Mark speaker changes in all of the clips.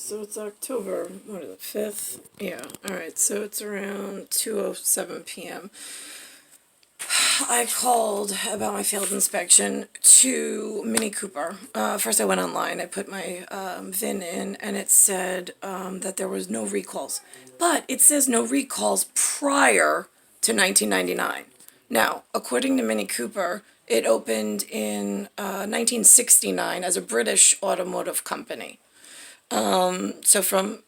Speaker 1: so it's October, what is it, 5th? Yeah, alright, so it's around 2:07 p.m. I called about my failed inspection to Mini Cooper. First I went online, I put my VIN in, and it said that there was no recalls. But it says no recalls prior to 1999. Now, according to Mini Cooper, it opened in 1969 as a British automotive company. So from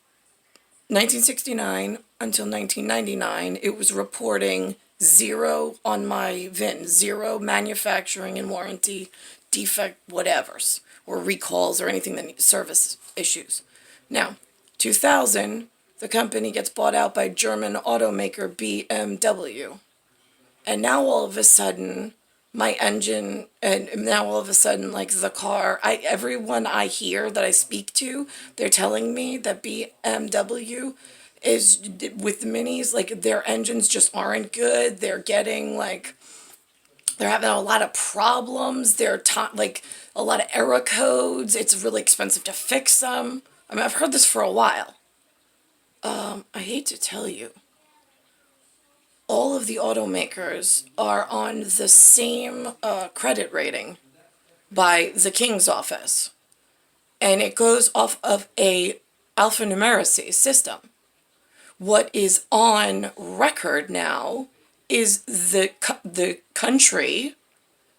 Speaker 1: 1969 until 1999, it was reporting 0 on my VIN, 0 manufacturing and warranty defect whatevers, or recalls or anything that needs service issues. Now, 2000, the company gets bought out by German automaker BMW. And now all of a sudden, my engine, and now all of a sudden, like the car, everyone I hear that I speak to, they're telling me that BMW is, with the Minis, like their engines just aren't good. They're getting like, they're having a lot of problems. They're like a lot of error codes. It's really expensive to fix them. I mean, I've heard this for a while. I hate to tell you, all of the automakers are on the same credit rating by the King's office. And it goes off of a alphanumeric system. What is on record now is the country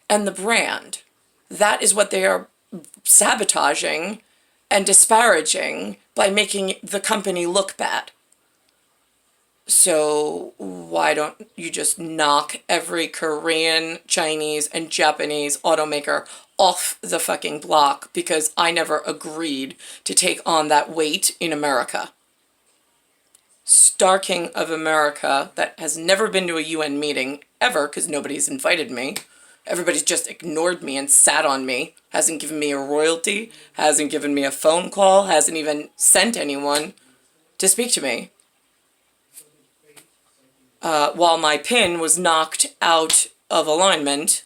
Speaker 1: and the brand. That is what they are sabotaging and disparaging by making the company look bad. So why don't you just knock every Korean, Chinese, and Japanese automaker off the fucking block, because I never agreed to take on that weight in America. Star King of America, that has never been to a UN meeting ever because nobody's invited me. Everybody's just ignored me and sat on me. Hasn't given me a royalty, hasn't given me a phone call, hasn't even sent anyone to speak to me. While my pin was knocked out of alignment,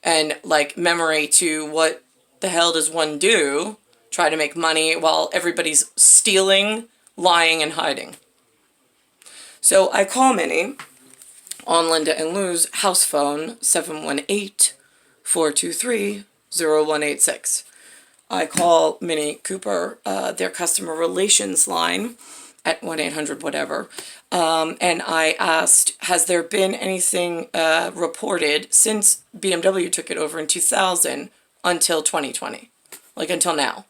Speaker 1: and like memory to what the hell does one do? Try to make money while everybody's stealing, lying, and hiding. So I call Minnie on Linda and Lou's house phone, 718-423-0186. I call Mini Cooper, their customer relations line, at 1-800-whatever, and I asked, has there been anything reported since BMW took it over in 2000 until 2020, like until now?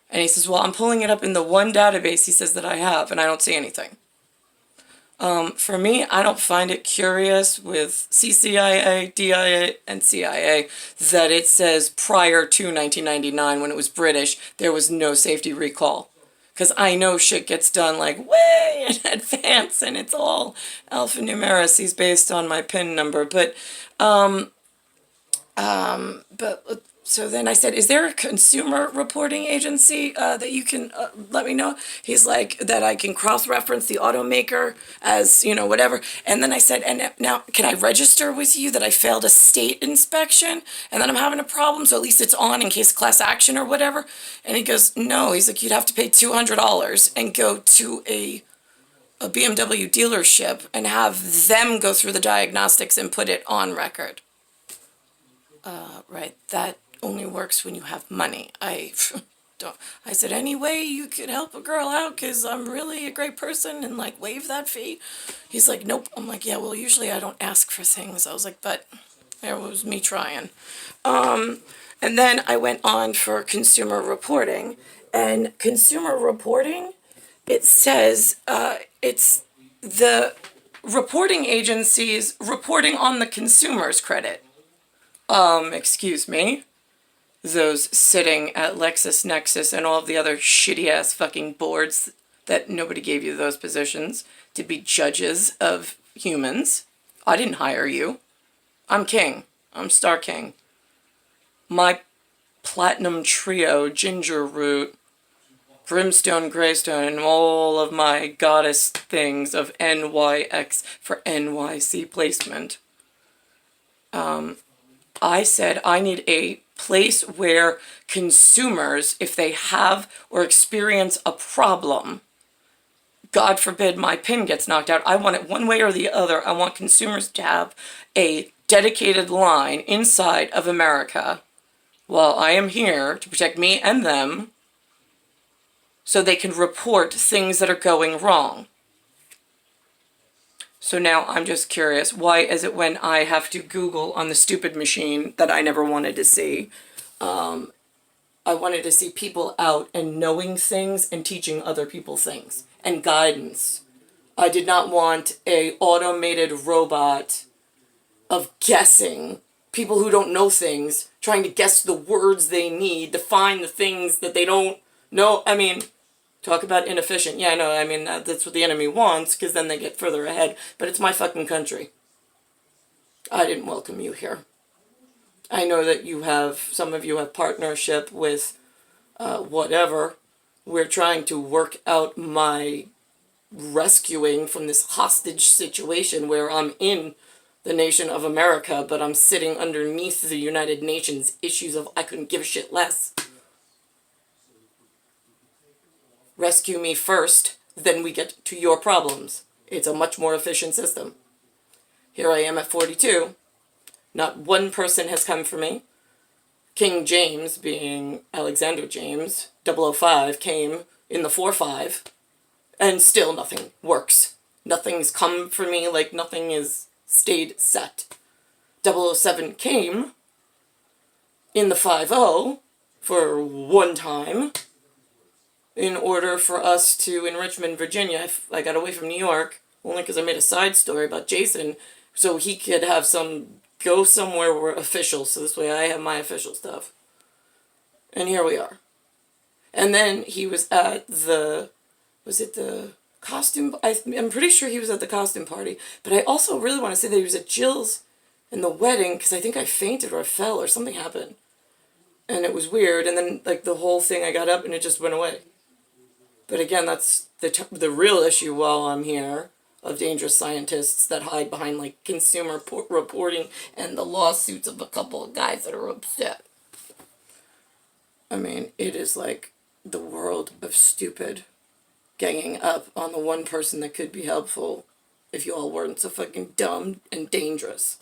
Speaker 1: And he says, well, I'm pulling it up in the one database he says that I have, and I don't see anything. For me, I don't find it curious with CCIA, DIA, and CIA that it says prior to 1999, when it was British, there was no safety recall. Because I know shit gets done like way in advance, and it's all alphanumeric based on my PIN number. So then I said, is there a consumer reporting agency that you can let me know? He's like, that I can cross-reference the automaker as, you know, whatever. And then I said, and now can I register with you that I failed a state inspection and then I'm having a problem, so at least it's on in case class action or whatever? And he goes, no. He's like, you'd have to pay $200 and go to a BMW dealership and have them go through the diagnostics and put it on record. Right, that only works when you have money. I said, any way you could help a girl out, because I'm really a great person, and like waive that fee? He's like, nope. I'm like, yeah, well, usually I don't ask for things. I was like, but there was me trying. And then I went on for consumer reporting, and consumer reporting, it says it's the reporting agencies reporting on the consumer's credit. Excuse me. Those sitting at LexisNexis and all of the other shitty-ass fucking boards that nobody gave you those positions to be judges of humans. I didn't hire you. I'm king. I'm Star King. My platinum trio, ginger root, brimstone, greystone, and all of my goddess things of NYX for NYC placement. I said I need a place where consumers, if they have or experience a problem, God forbid my pin gets knocked out, I want it one way or the other. I want consumers to have a dedicated line inside of America while I am here to protect me and them, so they can report things that are going wrong. So now I'm just curious, why is it when I have to Google on the stupid machine that I never wanted to see, I wanted to see people out and knowing things and teaching other people things and guidance. I did not want a automated robot of guessing, people who don't know things, trying to guess the words they need to find the things that they don't know. I mean, talk about inefficient. Yeah, I know, I mean, that's what the enemy wants, because then they get further ahead. But it's my fucking country. I didn't welcome you here. I know that you have, some of you have partnership with whatever. We're trying to work out my rescuing from this hostage situation where I'm in the nation of America, but I'm sitting underneath the United Nations issues of I couldn't give a shit less. Rescue me first, then we get to your problems. It's a much more efficient system. Here I am at 42. Not one person has come for me. King James, being Alexander James, 005, came in the 4-5, and still nothing works. Nothing's come for me, like nothing is stayed set. 007 came in the 5-0 for one time, in order for us to, in Richmond, Virginia, I got away from New York, only because I made a side story about Jason, so he could have go somewhere where official, so this way I have my official stuff. And here we are. And then he was at the costume, I'm pretty sure he was at the costume party, but I also really want to say that he was at Jill's in the wedding, because I think I fainted or I fell or something happened. And it was weird, and then, like, the whole thing, I got up and it just went away. But again, that's the real issue while I'm here, of dangerous scientists that hide behind, like, consumer reporting and the lawsuits of a couple of guys that are upset. I mean, it is like the world of stupid ganging up on the one person that could be helpful if you all weren't so fucking dumb and dangerous.